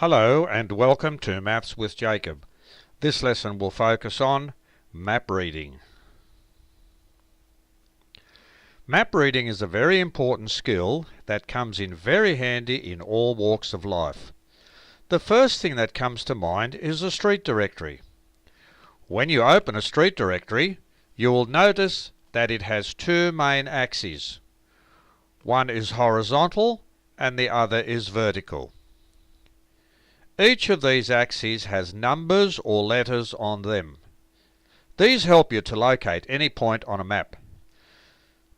Hello and welcome to Maths with Jacob. This lesson will focus on map reading. Map reading is a very important skill that comes in very handy in all walks of life. The first thing that comes to mind is a street directory. When you open a street directory, you will notice that it has two main axes. One is horizontal and the other is vertical. Each of these axes has numbers or letters on them. These help you to locate any point on a map.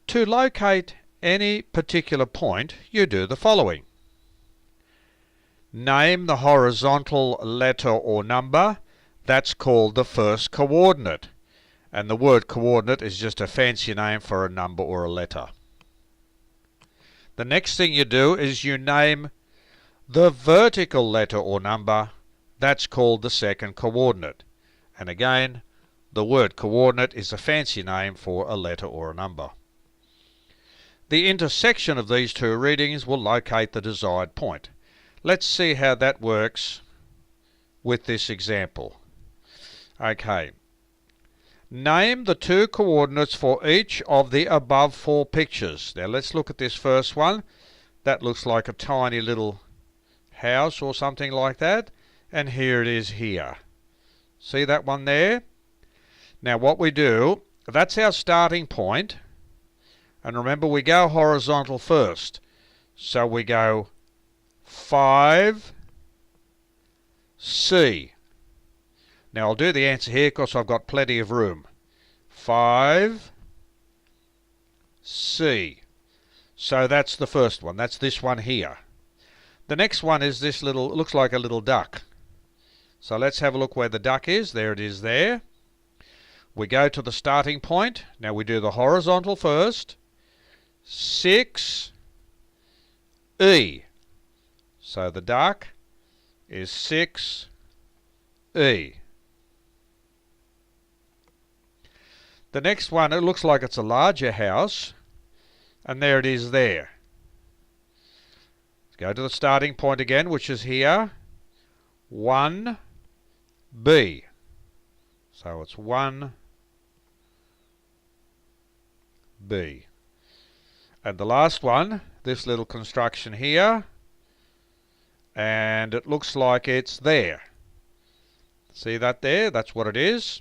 To locate any particular point, you do the following. Name the horizontal letter or number. That's called the first coordinate. And the word coordinate is just a fancy name for a number or a letter. The next thing you do is you name the vertical letter or number. That's called the second coordinate. And again, the word coordinate is a fancy name for a letter or a number. The intersection of these two readings will locate the desired point. Let's see how that works with this example. Okay. Name the two coordinates for each of the above four pictures. Now let's look at this first one. That looks like a tiny little house or something like that, and here it is here. See that one there? Now what we do, that's our starting point, and remember we go horizontal first, so we go 5C. Now I'll do the answer here because I've got plenty of room. 5C. So that's the first one, that's this one here. The next one is this little, it looks like a little duck. So let's have a look where the duck is. There it is there. We go to the starting point. Now we do the horizontal first. 6E. So the duck is 6E. The next one, it looks like it's a larger house. And there it is there. Go to the starting point again, which is here, 1B. So it's 1B. And the last one, this little construction here, and it looks like it's there. See that there? That's what it is.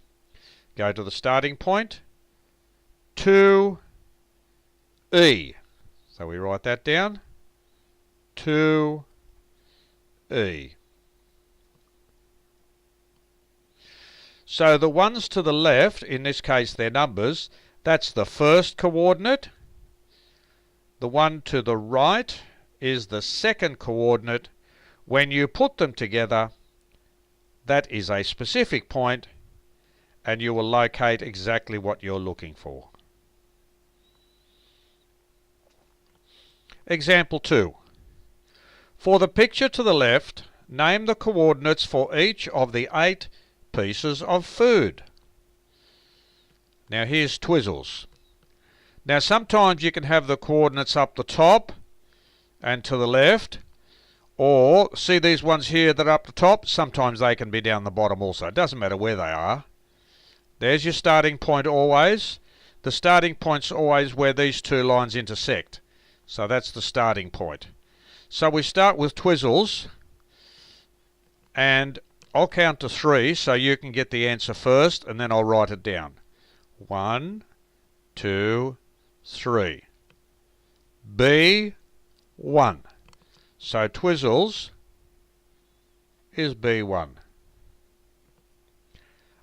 Go to the starting point, 2E. So we write that down. 2E. So the ones to the left, in this case they're numbers, that's the first coordinate. The one to the right is the second coordinate. When you put them together, that is a specific point, and you will locate exactly what you're looking for. Example 2. For the picture to the left, name the coordinates for each of the 8 pieces of food. Now here's Twizzles. Now sometimes you can have the coordinates up the top and to the left, or see these ones here that are up the top, sometimes they can be down the bottom also. It doesn't matter where they are. There's your starting point always. The starting point's always where these two lines intersect. So that's the starting point. So we start with Twizzles, and I'll count to 3 so you can get the answer first, and then I'll write it down. 1, 2, 3. B1. So Twizzles is B1.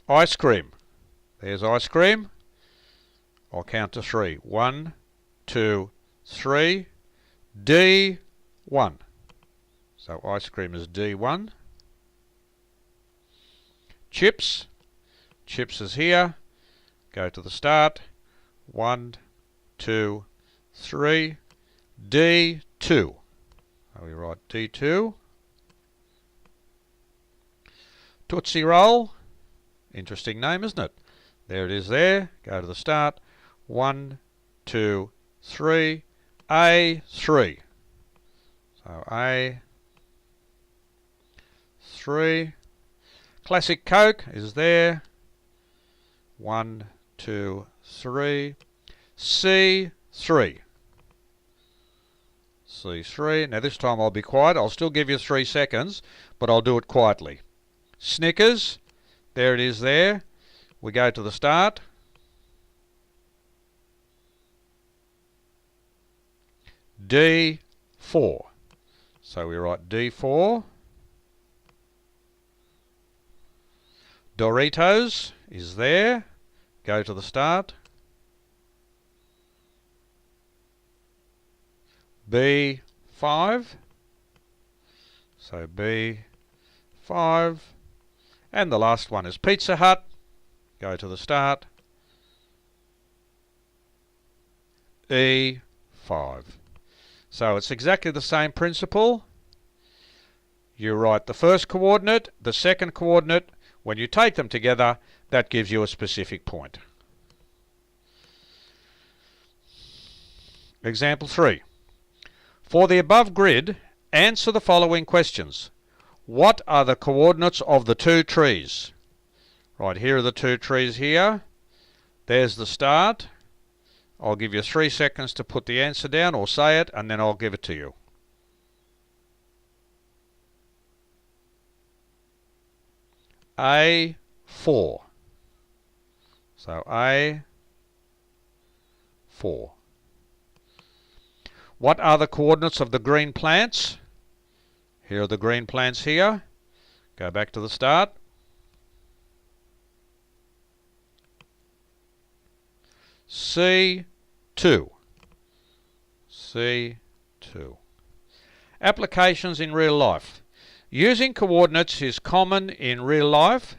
Ice cream. There's ice cream. I'll count to 3. 1, 2, 3. D1. So ice cream is D1. Chips. Chips is here. Go to the start. 1, 2, 3. D2. So we write D2. Tootsie Roll. Interesting name, isn't it? There it is there. Go to the start. 1, 2, 3. A3. So A. 3. Classic Coke is there. 1, 2, 3. C3. C3. Now this time I'll be quiet. I'll still give you 3 seconds, but I'll do it quietly. Snickers. There it is there. We go to the start. D4. So we write D4. Doritos is there. Go to the start. B5. So B5. And the last one is Pizza Hut. Go to the start. E5. So it's exactly the same principle. You write the first coordinate, the second coordinate. When you take them together, that gives you a specific point. Example 3. For the above grid, answer the following questions. What are the coordinates of the 2 trees? Right, here are the 2 trees here. There's the start. I'll give you 3 seconds to put the answer down or say it, and then I'll give it to you. A4. So A4. What are the coordinates of the green plants? Here are the green plants here. Go back to the start. C2. C2. Applications in real life. Using coordinates is common in real life.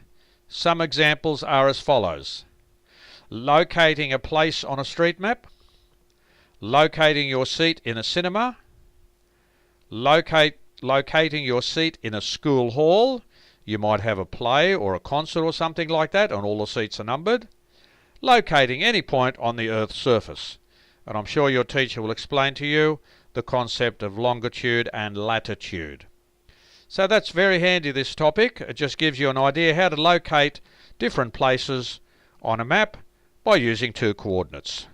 Some examples are as follows. Locating a place on a street map. Locating your seat in a cinema. Locating your seat in a school hall. You might have a play or a concert or something like that, and all the seats are numbered. Locating any point on the Earth's surface. And I'm sure your teacher will explain to you the concept of longitude and latitude. So that's very handy, this topic. It just gives you an idea how to locate different places on a map by using 2 coordinates.